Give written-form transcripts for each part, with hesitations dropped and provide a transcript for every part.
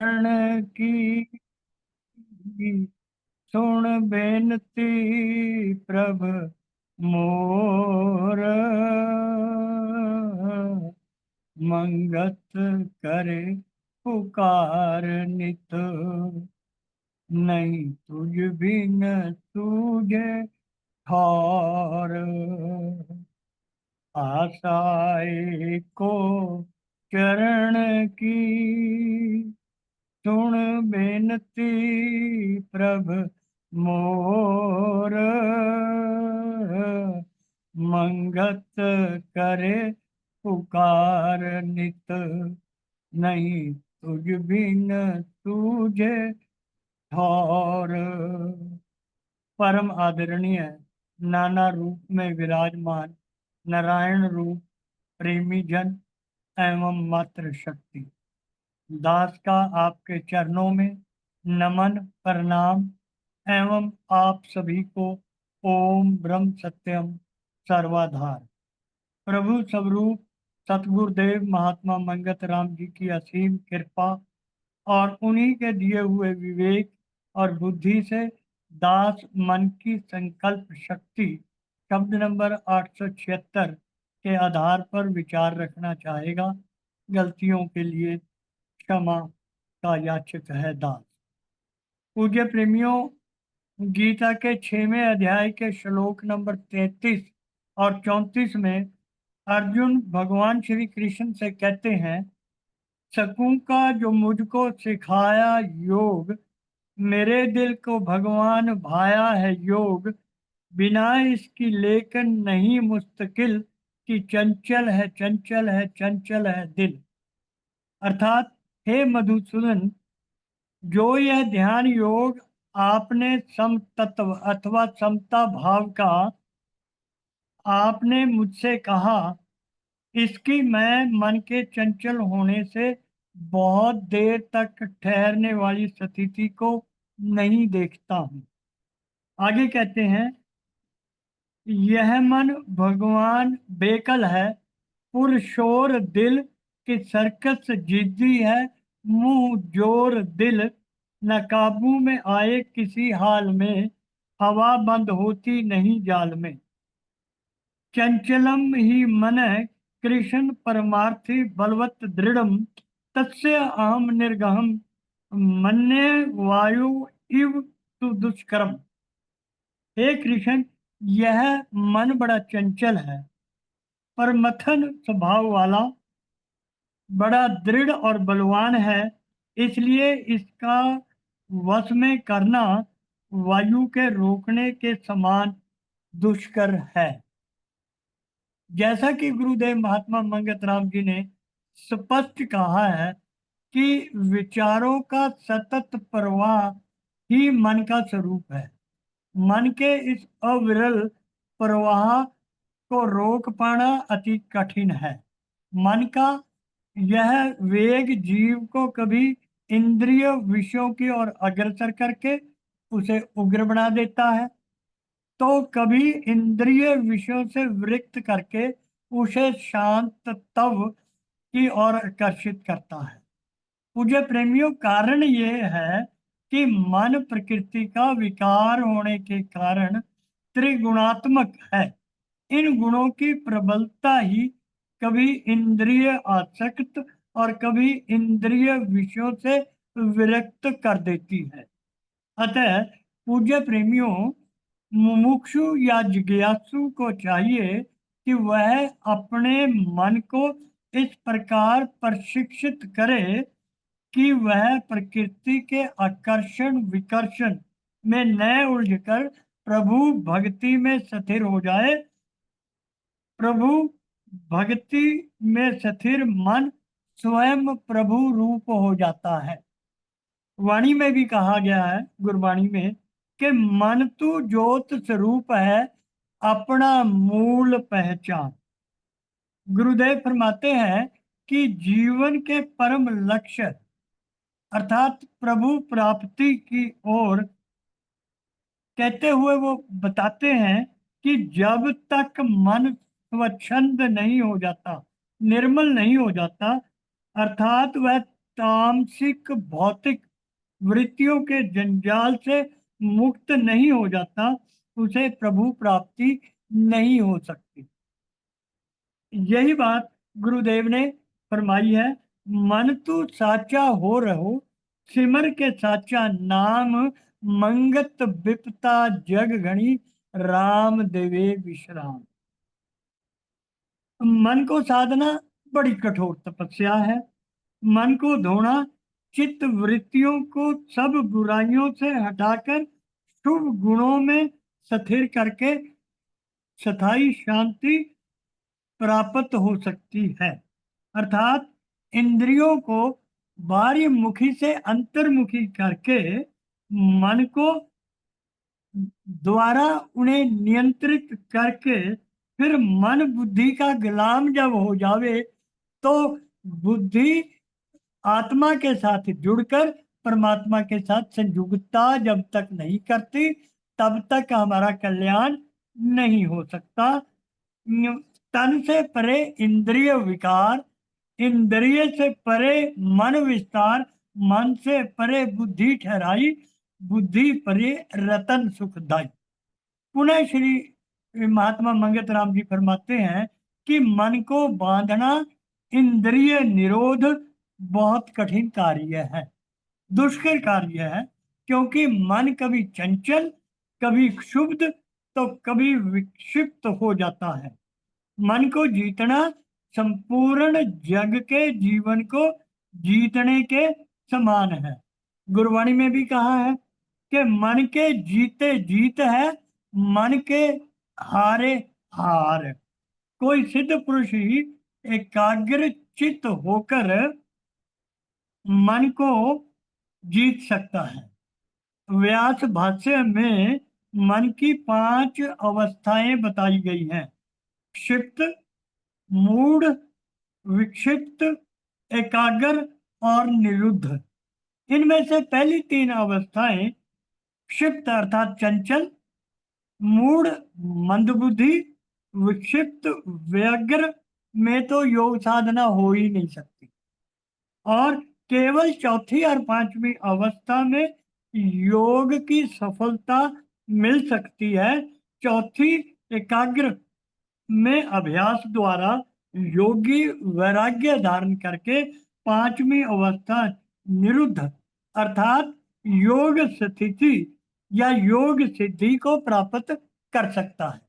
शरण की सुन बेनती प्रभ मोर, मंगत करे पुकार नित। नहीं तुझ बिन तुझे ठौर, आशाए को चरण की सुन बेनती प्रभ मोर, मंगत करे पुकार नित। नहीं तुझ बिन तुझे ठौर। परम आदरणीय नाना रूप में विराजमान नारायण रूप प्रेमी जन एवं मातृ शक्ति, दास का आपके चरणों में नमन प्रणाम एवं आप सभी को ओम ब्रह्म सत्यम सर्वाधार प्रभु स्वरूप सतगुरुदेव महात्मा मंगत राम जी की असीम कृपा और उन्हीं के दिए हुए विवेक और बुद्धि से दास मन की संकल्प शक्ति शब्द नंबर 876 के आधार पर विचार रखना चाहेगा। गलतियों के लिए क्षमा का याचक है दास। पूज्य प्रेमियों, गीता के 6वें अध्याय के श्लोक नंबर 33 और 34 में अर्जुन भगवान श्री कृष्ण से कहते हैं, सकूं का जो मुझको सिखाया योग, मेरे दिल को भगवान भाया है योग, बिना इसकी लेकिन नहीं मुस्तकिल, कि चंचल है चंचल है चंचल है दिल। अर्थात हे मधुसूदन, जो यह ध्यान योग आपने सम तत्व अथवा समता भाव का आपने मुझसे कहा, इसकी मैं मन के चंचल होने से बहुत देर तक ठहरने वाली स्थिति को नहीं देखता हूँ। आगे कहते हैं, यह मन भगवान बेकल है, पुरशोर दिल की सर्कस जिद्दी है, मुंह जोर दिल, न काबू में आए किसी हाल में, हवा बंद होती नहीं जाल में। चंचलम ही मन कृष्ण परमार्थी बलवत दृढ़म, तस्य अहम निर्गहम, मन्ये वायु इव तु दुष्करम। हे कृष्ण, यह मन बड़ा चंचल है, पर मथन स्वभाव वाला, बड़ा दृढ़ और बलवान है, इसलिए इसका वश में करना वायु के रोकने के समान दुष्कर है। जैसा कि गुरुदेव महात्मा मंगत राम जी ने स्पष्ट कहा है कि विचारों का सतत प्रवाह ही मन का स्वरूप है। मन के इस अविरल प्रवाह को रोक पाना अति कठिन है। मन का यह वेग जीव को कभी इंद्रिय विषयों की ओर अग्रसर करके उसे उग्र बना देता है, तो कभी इंद्रिय विषयों से विरक्त करके उसे शांत तव की ओर आकर्षित करता है। पूज्य प्रेमियों, कारण ये है कि मन प्रकृति का विकार होने के कारण त्रिगुणात्मक है। इन गुणों की प्रबलता ही कभी इंद्रिय आसक्त और कभी इंद्रिय विषयों से विरक्त कर देती है। अतः पूज्य प्रेमियों, मुमुक्षु या जिज्ञासु को चाहिए कि वह अपने मन को इस प्रकार प्रशिक्षित करे कि वह प्रकृति के आकर्षण विकर्षण में न उलझकर प्रभु भक्ति में स्थिर हो जाए। प्रभु भक्ति में स्थिर मन स्वयं प्रभु रूप हो जाता है। वाणी में भी कहा गया है, गुरबाणी में, कि मन तू ज्योत स्वरूप है, अपना मूल पहचान। गुरुदेव फरमाते हैं कि जीवन के परम लक्ष्य अर्थात प्रभु प्राप्ति की ओर कहते हुए वो बताते हैं कि जब तक मन स्वच्छंद नहीं हो जाता, निर्मल नहीं हो जाता, अर्थात वह तामसिक भौतिक वृत्तियों के जंजाल से मुक्त नहीं हो जाता, उसे प्रभु प्राप्ति नहीं हो सकती। यही बात गुरुदेव ने फरमाई है। मन तू साचा हो रहो, सिमर के साचा नाम, मंगत विपता जग गणी, राम देवे विश्राम। मन को साधना बड़ी कठोर तपस्या है। मन को धोना, चित्त वृत्तियों को सब बुराइयों से हटाकर शुभ गुणों में स्थिर करके स्थायी शांति प्राप्त हो सकती है। अर्थात इंद्रियों को बाह्य मुखी से अंतर्मुखी करके मन को द्वारा उन्हें नियंत्रित करके फिर मन बुद्धि का गुलाम जब हो जावे तो बुद्धि आत्मा के साथ जुड़कर परमात्मा के साथ संयुक्तता जब तक नहीं करती तब तक हमारा कल्याण नहीं हो सकता। तन से परे इंद्रिय विकार, इंद्रिय से परे मन विस्तार, मन से परे बुद्धि ठहराई, बुद्धि परे रतन सुखदाई। पुनः श्री महात्मा मंगत राम जी फरमाते हैं कि मन को बांधना, इंद्रिय निरोध बहुत कठिन कार्य है, दुष्कर कार्य है, क्योंकि मन कभी चंचल, कभी क्षुब्ध तो कभी विक्षिप्त हो जाता है। मन को जीतना संपूर्ण जग के जीवन को जीतने के समान है। गुरबाणी में भी कहा है कि मन के जीते जीत है, मन के हारे हार। कोई सिद्ध पुरुष ही एकाग्र चित्त होकर मन को जीत सकता है। व्यास भाष्य में मन की 5 अवस्थाएं बताई गई हैं: क्षिप्त, मूढ़, विक्षिप्त, एकाग्र और निरुद्ध। इनमें से पहली 3 अवस्थाएं क्षिप्त अर्थात चंचल, मूढ़ मंदबुद्धि, विक्षिप्त व्यग्र में तो योग साधना हो ही नहीं सकती। और केवल चौथी और 5वीं अवस्था में योग की सफलता मिल सकती है। चौथी एकाग्र में अभ्यास द्वारा योगी वैराग्य धारण करके 5वीं अवस्था निरुद्ध अर्थात योग स्थिति या योग सिद्धि को प्राप्त कर सकता है।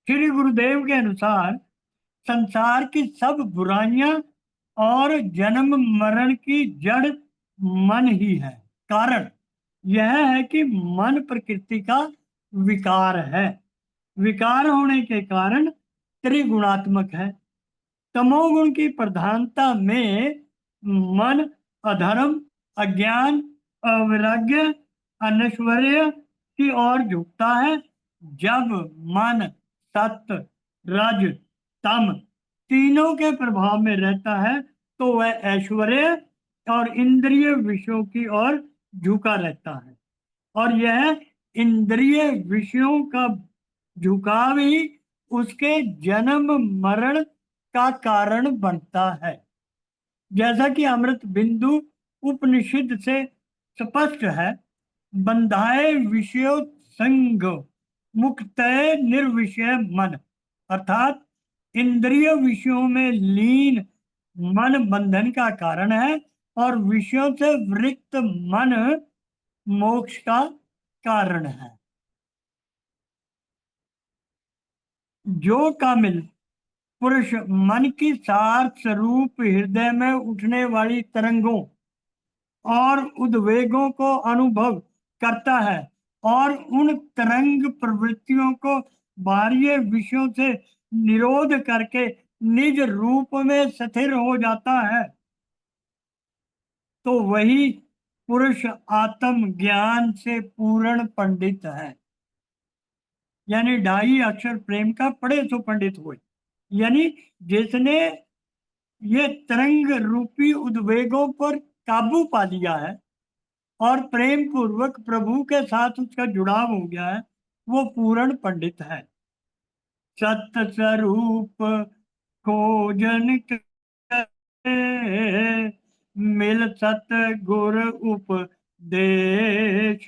श्री गुरुदेव के अनुसार संसार की सब बुराइयां और जन्म मरण की जड़ मन ही है। कारण यह है कि मन प्रकृति का विकार है। विकार होने के कारण त्रिगुणात्मक है। तमोगुण की प्रधानता में मन अधर्म, अज्ञान, अवैराग्य, अनैश्वर्य की ओर झुकता है। जब मन सत्य, रज, तम तीनों के प्रभाव में रहता है तो वह ऐश्वर्य और इंद्रिय विषयों की ओर झुका रहता है। और यह इंद्रिय विषयों का झुकाव ही उसके जन्म मरण का कारण बनता है। जैसा कि अमृत बिंदु उपनिषद से स्पष्ट है, बंधाए विषयो संग, मुक्तय निर्विषय मन। अर्थात इंद्रिय विषयों में लीन मन बंधन का कारण है और विषयों से वृत्त मन मोक्ष का कारण है। जो कामिल पुरुष मन की सार स्वरूप हृदय में उठने वाली तरंगों और उद्वेगों को अनुभव करता है और उन तरंग प्रवृत्तियों को बाह्य विषयों से निरोध करके निज रूप में स्थिर हो जाता है, तो वही पुरुष आत्म ज्ञान से पूर्ण पंडित है। यानी 2.5 अक्षर प्रेम का पढ़े सो पंडित हुए। यानी जिसने ये तरंग रूपी उद्वेगों पर काबू पा लिया है और प्रेम पूर्वक प्रभु के साथ उसका जुड़ाव हो गया है, वो पूर्ण पंडित है। सत्य स्वरूप खोजन करे, मिल सतगुर उपदेश,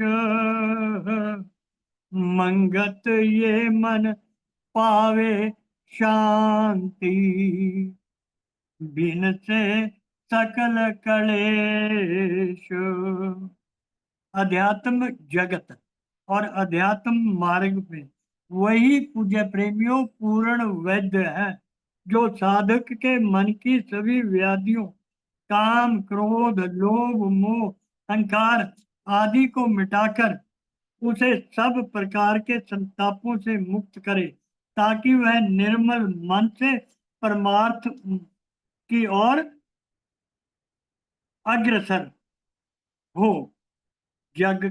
मंगत ये मन पावे शांति, बिन से सकल कलेश। अध्यात्म जगत और अध्यात्म मार्ग में वही पूज्य प्रेमियों पूर्ण वैद्य है, जो साधक के मन की सभी व्याधियों, काम, क्रोध, लोभ, मोह, अहंकार आदि को मिटाकर उसे सब प्रकार के संतापों से मुक्त करे, ताकि वह निर्मल मन से परमार्थ की ओर अग्रसर हो। जग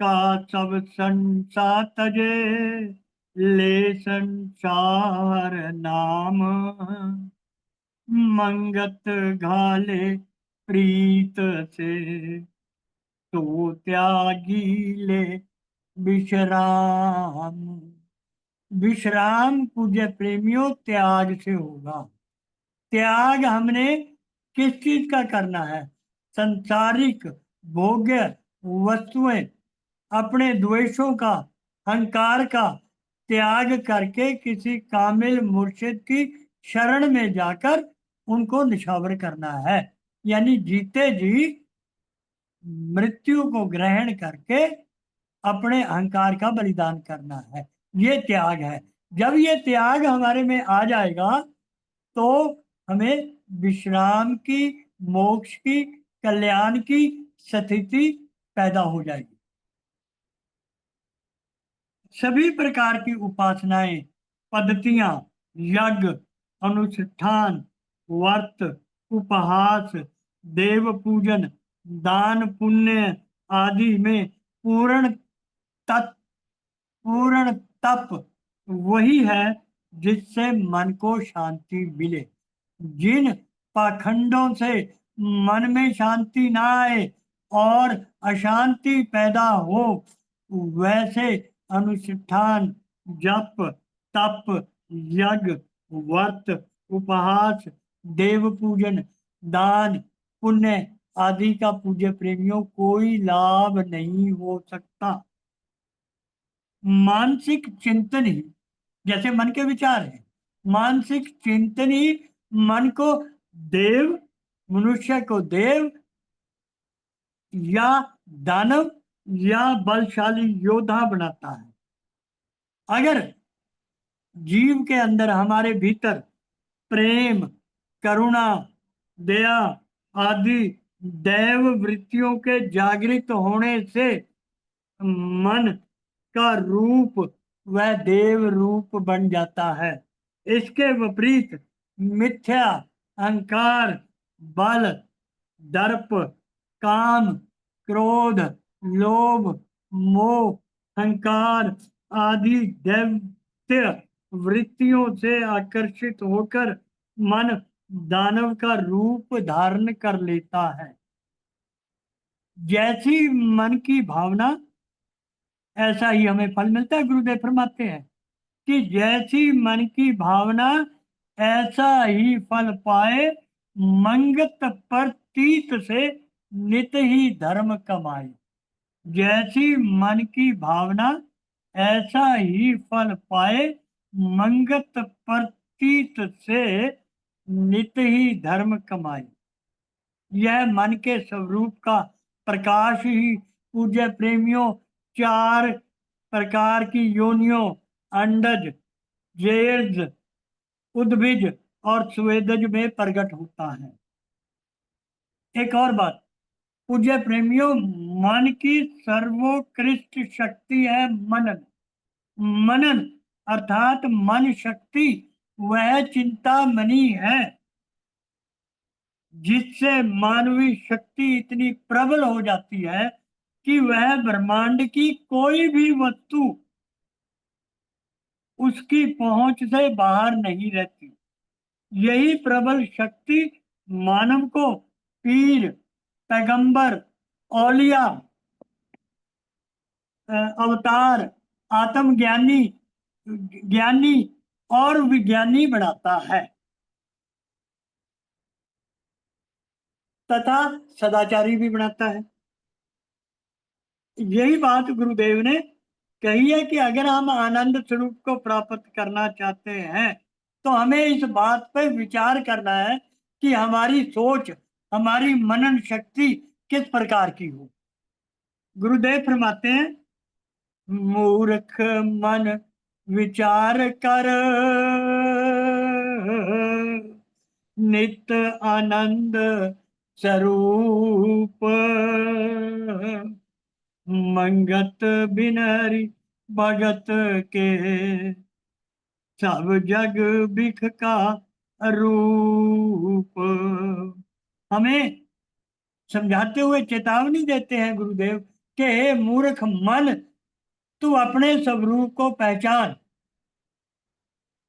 का सब संसार तजे, ले संसार नाम, मंगत घाले प्रीत से, तो त्यागी ले विश्राम। विश्राम पूज्य प्रेमियों त्याग से होगा। त्याग हमने किस चीज का करना है? संसारिक भोग्य वस्तुएं, अपने द्वेषों का, अहंकार का त्याग करके किसी कामिल मुर्शिद की शरण में जाकर उनको निछावर करना है। यानी जीते जी मृत्यु को ग्रहण करके अपने अहंकार का बलिदान करना है। ये त्याग है। जब ये त्याग हमारे में आ जाएगा तो हमें विश्राम की, मोक्ष की, कल्याण की स्थिति पैदा हो जाएगी। सभी प्रकार की उपासनाएं, पद्धतियां, यज्ञ, अनुष्ठान, व्रत, उपहास, देव पूजन, दान पुण्य आदि में पूर्ण तत् पूर्ण तप वही है जिससे मन को शांति मिले। जिन पाखंडों से मन में शांति ना आए और अशांति पैदा हो, वैसे अनुष्ठान, जप, तप, यज्ञ, व्रत, उपहास, देव पूजन, दान पुण्य आदि का पूज्य प्रेमियों कोई लाभ नहीं हो सकता। मानसिक चिंतन ही, जैसे मन के विचार है, मानसिक चिंतन ही मन को देव, मनुष्य को देव या दानव या बलशाली योद्धा बनाता है। अगर जीव के अंदर, हमारे भीतर प्रेम, करुणा, दया आदि दैव वृत्तियों के जागृत होने से मन का रूप वह देव रूप बन जाता है। इसके विपरीत मिथ्या, अहंकार, बल, दर्प, काम, क्रोध, लोभ, मोह, अहंकार आदि दैत्य वृत्तियों से आकर्षित होकर मन दानव का रूप धारण कर लेता है। जैसी मन की भावना, ऐसा ही हमें फल मिलता है। गुरुदेव फरमाते हैं कि जैसी मन की भावना, ऐसा ही फल पाए, मंगत प्रतीत से नित ही धर्म कमाए। जैसी मन की भावना, ऐसा ही फल पाए, मंगत प्रतीत से नित ही धर्म कमाए। यह मन के स्वरूप का प्रकाश ही पूज्य प्रेमियों चार प्रकार की योनियों, अंडज, जेर्ज, उद्भिज और स्वेदज में प्रकट होता है। एक और बात, पूज्य प्रेमियों, मन की सर्वोत्कृष्ट शक्ति है मनन। मनन अर्थात मन शक्ति वह चिंतामणि है जिससे मानवीय शक्ति इतनी प्रबल हो जाती है कि वह ब्रह्मांड की कोई भी वस्तु उसकी पहुंच से बाहर नहीं रहती। यही प्रबल शक्ति मानव को पीर, पैगंबर, औलिया, अवतार, आत्मज्ञानी, ज्ञानी और विज्ञानी बनाता है। तथा सदाचारी भी बनाता है। यही बात गुरुदेव ने कही है कि अगर हम आनंद स्वरूप को प्राप्त करना चाहते हैं तो हमें इस बात पर विचार करना है कि हमारी सोच, हमारी मनन शक्ति किस प्रकार की हो। गुरुदेव फरमाते हैं, मूर्ख मन विचार कर नित्य आनंद स्वरूप, मंगत बिनहरि भगत के सब जग बिख का रूप। हमें समझाते हुए चेतावनी देते हैं गुरुदेव कि हे मूर्ख मन, तू अपने स्वरूप को पहचान।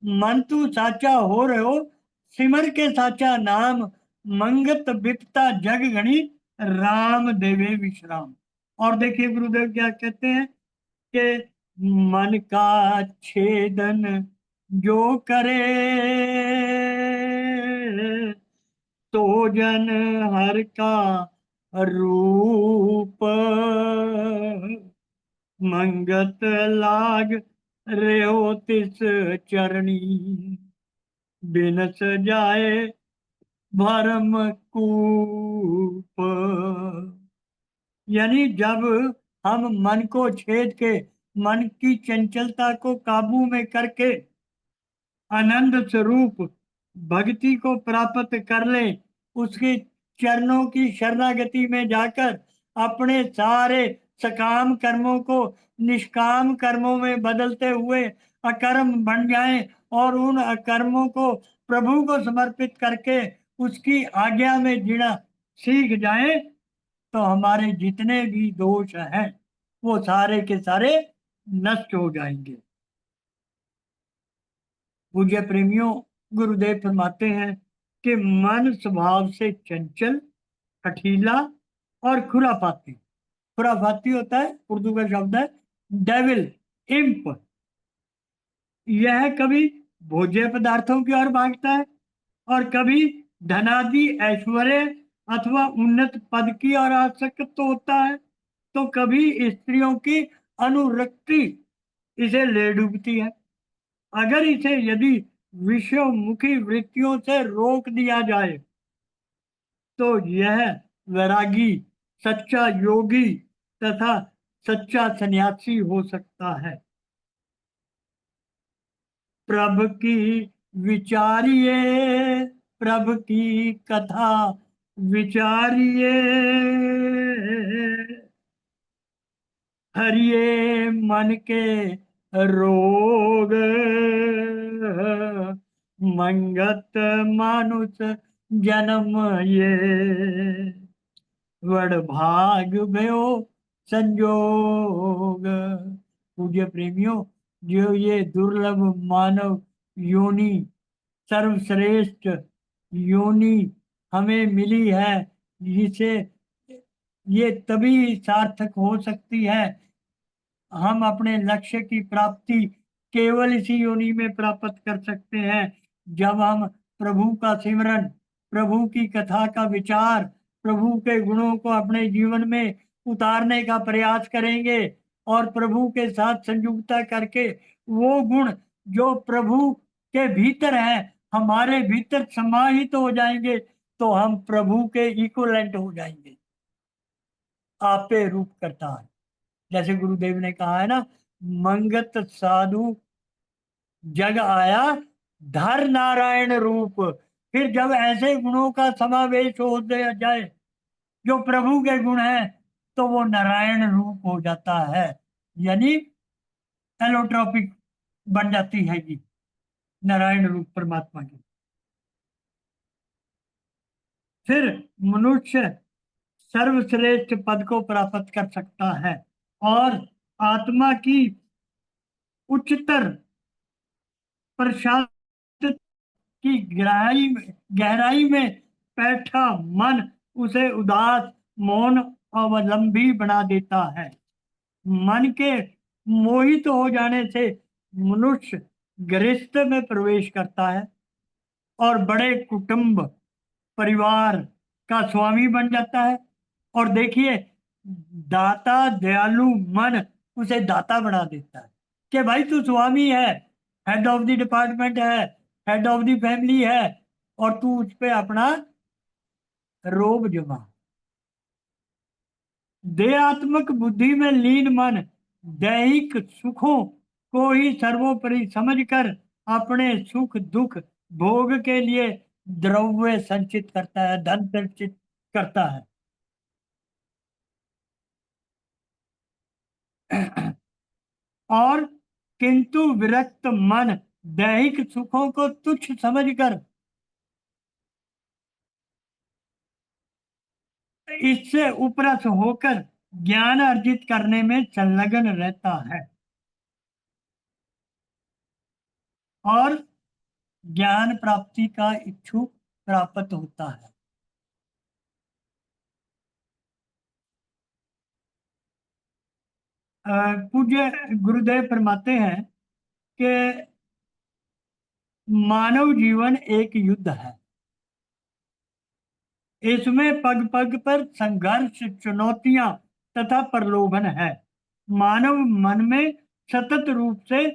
मन तू साचा हो रहे हो, सिमर के साचा नाम, मंगत बिपता जग गणी, राम देवे विश्राम। और देखिए गुरुदेव क्या कहते हैं कि मन का छेदन जो करे तो जन हर का रूप, मंगत लाग रहो तिस चरणी, बिनस जाए भरम कूप। यानी जब हम मन को छेद के, मन की चंचलता को काबू में करके आनंद स्वरूप भक्ति को प्राप्त कर ले, उसके चरणों की शरणागति में जाकर अपने सारे सकाम कर्मों को निष्काम कर्मों में बदलते हुए अकर्म बन जाएं और उन अकर्मों को प्रभु को समर्पित करके उसकी आज्ञा में जीना सीख जाएं, तो हमारे जितने भी दोष हैं वो सारे के सारे नष्ट हो जाएंगे। पूज्य प्रेमियों, गुरुदेव फरमाते हैं कि मन स्वभाव से चंचल, हठीला और खुरापाती। खुरापाती होता है, उर्दू का शब्द है डेविल, इम्प। यह कभी भोज्य पदार्थों की ओर भागता है और कभी धनादि ऐश्वर्य अथवा उन्नत पद की ओर आसक्त होता है, तो कभी स्त्रियों की अनुरक्ति इसे ले डूबती है। अगर इसे यदि विषयमुखी वृत्तियों से रोक दिया जाए तो यह वैरागी, सच्चा योगी तथा सच्चा सन्यासी हो सकता है। प्रभ की विचारिए, प्रभ की कथा विचारिए, हरिये मन के रोग, मंगत मानुष जन्म ये, वड भाग भयो संजोग। पूज्य प्रेमियों, जो ये दुर्लभ मानव योनि, सर्वश्रेष्ठ योनि हमें मिली है, जिसे ये तभी सार्थक हो सकती है, हम अपने लक्ष्य की प्राप्ति केवल इसी योनि में प्राप्त कर सकते हैं जब हम प्रभु का सिमरन, प्रभु की कथा का विचार, प्रभु के गुणों को अपने जीवन में उतारने का प्रयास करेंगे और प्रभु के साथ संयुक्ता करके वो गुण जो प्रभु के भीतर है हमारे भीतर समाहित हो जाएंगे, तो हम प्रभु के इक्वलेंट हो जाएंगे। आपे रूप करता है, जैसे गुरुदेव ने कहा है ना, मंगत साधु जग आया धर नारायण रूप। फिर जब ऐसे गुणों का समावेश हो जाए जो प्रभु के गुण हैं, तो वो नारायण रूप हो जाता है, यानी एलोट्रॉपिक बन जाती है ये नारायण रूप परमात्मा की। फिर मनुष्य सर्वश्रेष्ठ पद को प्राप्त कर सकता है और आत्मा की उच्चतर प्रशांत की गहराई में बैठा मन उसे उदास, मौन, अवलंबी बना देता है। मन के मोहित हो जाने से मनुष्य गृहस्थ में प्रवेश करता है और बड़े कुटुंब, परिवार, का स्वामी बन जाता है। और देखिए, दाता दयालु मन उसे दाता बना देता है कि भाई तू स्वामी है, हेड ऑफ द डिपार्टमेंट है, हेड ऑफ द फैमिली है, और तू उस पे अपना रोब जमा। देहात्मक बुद्धि में लीन मन दैहिक सुखों को ही सर्वोपरि समझकर अपने सुख दुख भोग के लिए द्रव्य संचित करता है, धन संचित करता है। और किंतु विरक्त मन दैहिक सुखों को तुच्छ समझकर इससे उपरत होकर ज्ञान अर्जित करने में संलग्न रहता है और ज्ञान प्राप्ति का इच्छुक प्राप्त होता है। पूज्य गुरुदेव फरमाते हैं कि मानव जीवन एक युद्ध है। इसमें पग पग पर संघर्ष, चुनौतियां तथा प्रलोभन है। मानव मन में सतत रूप से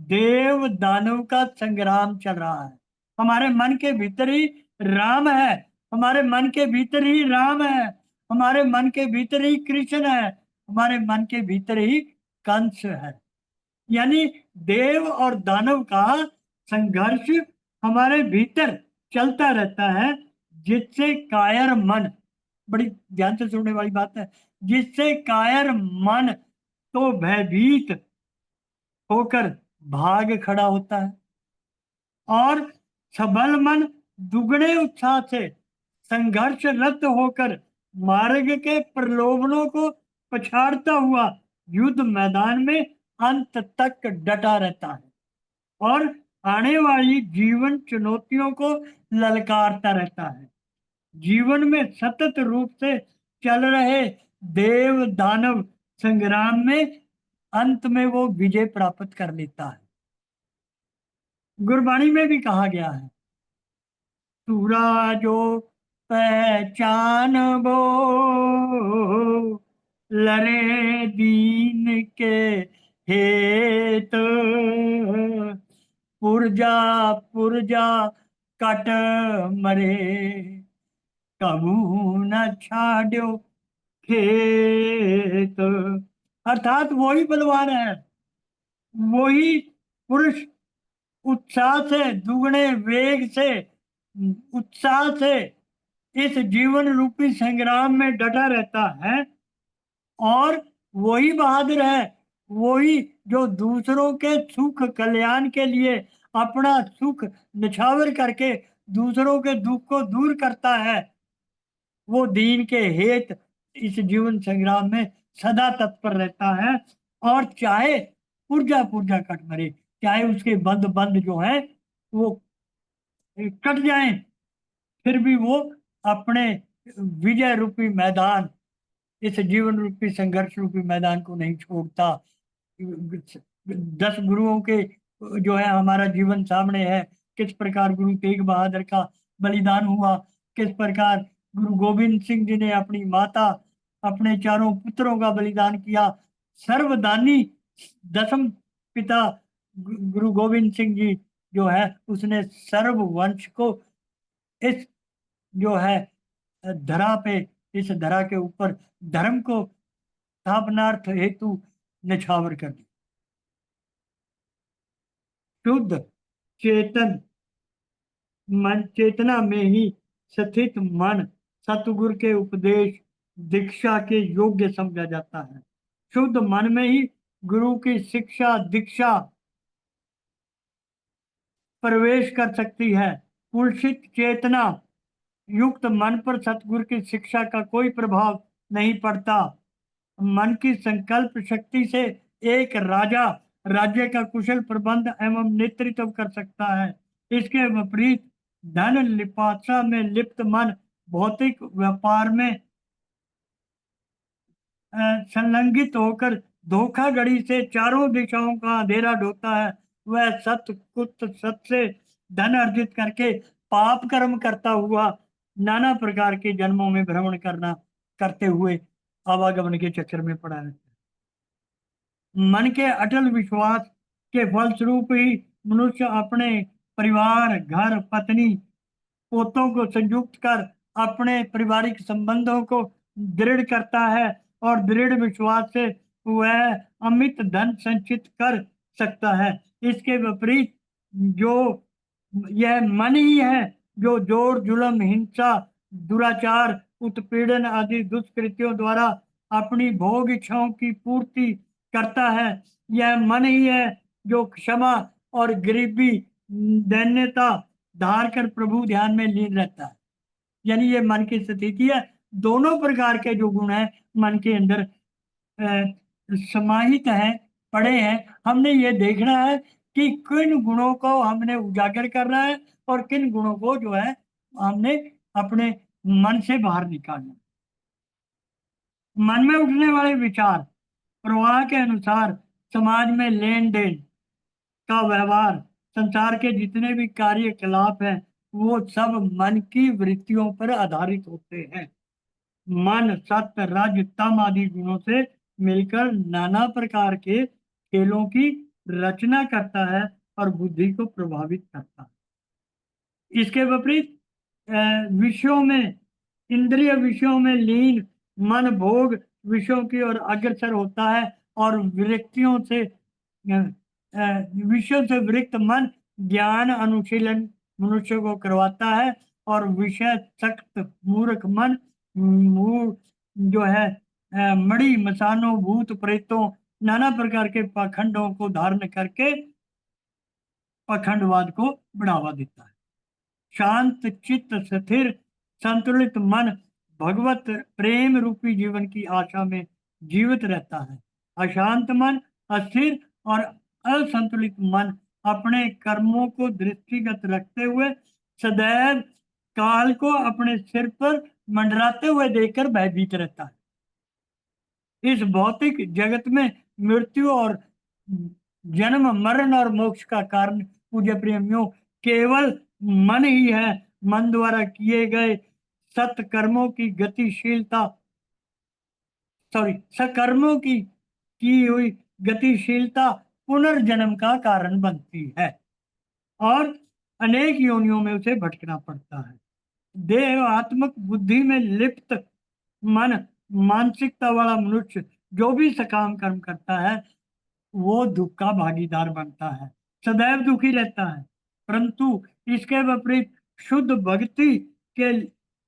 देव दानव का संग्राम चल रहा है। हमारे मन के भीतर ही राम है, हमारे मन के भीतर ही राम है, हमारे मन के भीतर ही कृष्ण है, हमारे मन के भीतर ही कंस है। यानी देव और दानव का संघर्ष हमारे भीतर चलता रहता है, जिससे कायर मन, बड़ी ध्यान से सुनने वाली बात है, जिससे कायर मन तो भयभीत होकर भाग खड़ा होता है और सबल मन दुगने उत्साह से संघर्षरत होकर मार्ग के प्रलोभनों को पछाड़ता हुआ युद्ध मैदान में अंत तक डटा रहता है और आने वाली जीवन चुनौतियों को ललकारता रहता है। जीवन में सतत रूप से चल रहे देव दानव संग्राम में अंत में वो विजय प्राप्त कर लेता है। गुरबाणी में भी कहा गया है, सूरा जो पहचान बो लरे दीन के हेत पुरजा पुरजा कट मरे कबू न छाड्यो खेत। अर्थात वही बलवान है, वही पुरुष उत्साह से, दुगने वेग से, उत्साह से इस जीवन रूपी संग्राम में डटा रहता है। और वही बहादुर है, वही जो दूसरों के सुख कल्याण के लिए अपना सुख निछावर करके दूसरों के दुख को दूर करता है। वो दीन के हेत इस जीवन संग्राम में सदा तत्पर रहता है। और चाहे पुर्जा पुर्जा कट मरे, चाहे उसके बंद बंद जो है वो कट जाएं, फिर भी वो अपने विजय रूपी मैदान, इस जीवन रूपी संघर्ष रूपी मैदान को नहीं छोड़ता। 10 गुरुओं के जो है हमारा जीवन सामने है, किस प्रकार गुरु तेग बहादुर का बलिदान हुआ, किस प्रकार गुरु गोविंद सिंह जी ने अपनी माता, अपने चारों पुत्रों का बलिदान किया। सर्वदानी दसम पिता गुरु गोविंद सिंह जी जो है, उसने सर्व वंश को इस जो है धरा पे, इस धरा के ऊपर धर्म को स्थापनार्थ हेतु निछावर कर दी। शुद्ध चेतन मन, चेतना में ही स्थित मन सतगुरु के उपदेश दीक्षा के योग्य समझा जाता है। शुद्ध मन में ही गुरु की शिक्षा दीक्षा प्रवेश कर सकती है। कुलसित चेतना युक्त मन पर सतगुरु की शिक्षा का कोई प्रभाव नहीं पड़ता। मन की संकल्प शक्ति से एक राजा राज्य का कुशल प्रबंध एवं नेतृत्व कर सकता है। इसके विपरीत धन लिपाशा में लिप्त मन भौतिक व्यापार में संलग्नित होकर धोखाधड़ी से चारों दिशाओं का अंधेरा ढोता है। वह सत कुत सत से धन अर्जित करके पाप कर्म करता हुआ नाना प्रकार के जन्मों में भ्रमण करते हुए आवागमन के चक्कर में पड़ा रहता है। मन के अटल विश्वास के फलस्वरूप ही मनुष्य अपने परिवार, घर, पत्नी, पोतों को संयुक्त कर अपने पारिवारिक संबंधों को दृढ़ करता है और दृढ़ विश्वास से वह अमित धन संचित कर सकता है। इसके विपरीत जो यह मन ही है जो जोर जुल्म, हिंसा, दुराचार, उत्पीड़न आदि दुष्कृत्यों द्वारा अपनी भोग इच्छाओं की पूर्ति करता है। यह मन ही है जो क्षमा और गरीबी, दैन्यता धार कर प्रभु ध्यान में लीन रहता है। यानी ये मन की स्थिति है। दोनों प्रकार के जो गुण हैं मन के अंदर समाहित हैं, पड़े हैं। हमने ये देखना है कि किन गुणों को हमने उजागर करना है और किन गुणों को जो है हमने अपने मन से बाहर निकालना है। मन में उठने वाले विचार प्रवाह के अनुसार समाज में लेन देन का व्यवहार, संसार के जितने भी कार्यकलाप हैं वो सब मन की वृत्तियों पर आधारित होते हैं। मन, सत्य, रज, तम आदि गुणों से मिलकर नाना प्रकार के खेलों की रचना करता है और बुद्धि को प्रभावित करता है। इसके विपरीत विषयों में, इंद्रिय विषयों में लीन मन भोग विषयों की ओर अग्रसर होता है और विरक्तियों से विषयों से विरक्त मन ज्ञान अनुशीलन मनुष्य को करवाता है और विषय सख्त मूर्ख मन जो है मणि मसानों भूत प्रेतों नाना प्रकार के पाखंडों को धारण करके पाखंडवाद को बढ़ावा देता है। शांत चित्त, स्थिर संतुलित मन भगवत प्रेम रूपी जीवन की आशा में जीवित रहता है। अशांत मन, अस्थिर और असंतुलित मन अपने कर्मों को दृष्टिगत रखते हुए सदैव काल को अपने सिर पर मंडराते हुए देखकर भयभीत रहता है। इस भौतिक जगत में मृत्यु और जन्म, मरण और मोक्ष का कारण पूज्य प्रेमियों केवल मन ही है। मन द्वारा किए गए सत्कर्मों की गतिशीलता, सकर्मों की हुई गतिशीलता पुनर्जन्म का कारण बनती है और अनेक योनियों में उसे भटकना पड़ता है। देहात्मक बुद्धि में लिप्त मन, मानसिकता वाला मनुष्य जो भी सकाम कर्म करता है वो दुख का भागीदार बनता है, सदैव दुखी रहता है। परंतु इसके विपरीत शुद्ध भक्ति के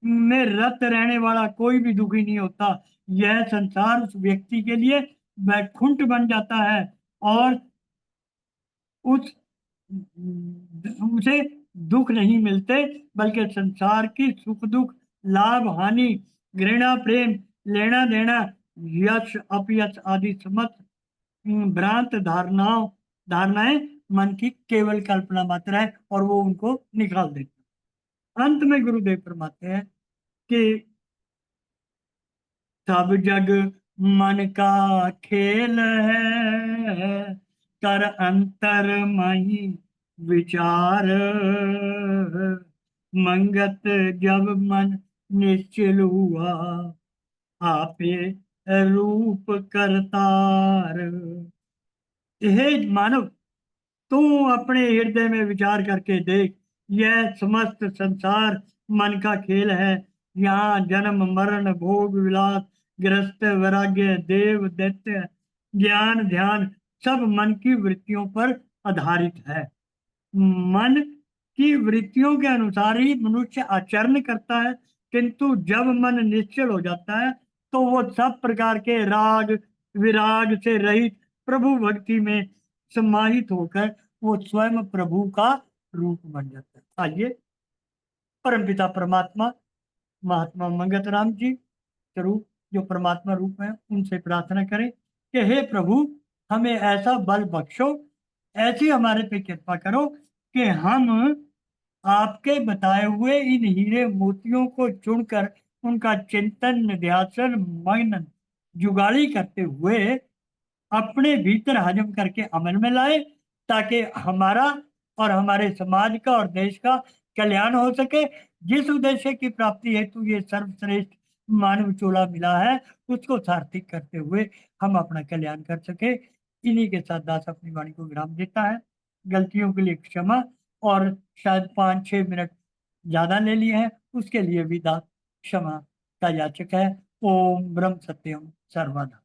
में रत रहने वाला कोई भी दुखी नहीं होता। यह संसार उस व्यक्ति के लिए वैकुंठ बन जाता है और उस उसे दुख नहीं मिलते बल्कि संसार की सुख दुख, लाभ हानि, घृणा प्रेम, लेना देना, यश अपयश आदि समस्त भ्रांत धारणाएं मन की केवल कल्पना मात्र है और वो उनको निकाल देते हैं। अंत में गुरुदेव फरमाते हैं कि सब जग मन का खेल है, कर अंतर मही विचार, मंगत जब मन निश्चल हुआ, आपे रूप करतार। हे मानव, तू अपने हृदय में विचार करके देख, यह समस्त संसार मन का खेल है। यहाँ जन्म मरण भोग विलास गृहस्थ वैराग्य देव दैत्य ज्ञान ध्यान सब मन की वृत्तियों पर आधारित है। मन की वृत्तियों के अनुसार ही मनुष्य आचरण करता है, किंतु जब मन निश्चल हो जाता है तो वो सब प्रकार के राग विराग से रहित प्रभु भक्ति में समाहित होकर वो स्वयं प्रभु का रूप बन जाता है। आइए परमपिता परमात्मा महात्मा मंगत राम जी स्वरूप जो परमात्मा रूप है उनसे प्रार्थना करें कि हे प्रभु हमें ऐसा बल बख्शो, ऐसी हमारे पे कृपा करो कि हम आपके बताए हुए इन हीरे मोतियों को चुनकर उनका चिंतन निध्यासन मनन जुगाड़ी करते हुए अपने भीतर हजम करके अमल में लाए, ताकि हमारा और हमारे समाज का और देश का कल्याण हो सके। जिस उद्देश्य की प्राप्ति हेतु ये सर्वश्रेष्ठ मानव चोला मिला है, उसको सार्थक करते हुए हम अपना कल्याण कर सके। इन्हीं के साथ दास अपनी वाणी को विराम देता है। गलतियों के लिए क्षमा, और शायद 5-6 मिनट ज़्यादा ले लिए हैं, उसके लिए भी दास क्षमा का याचक है। ओम ब्रह्म सत्यम सर्वदा।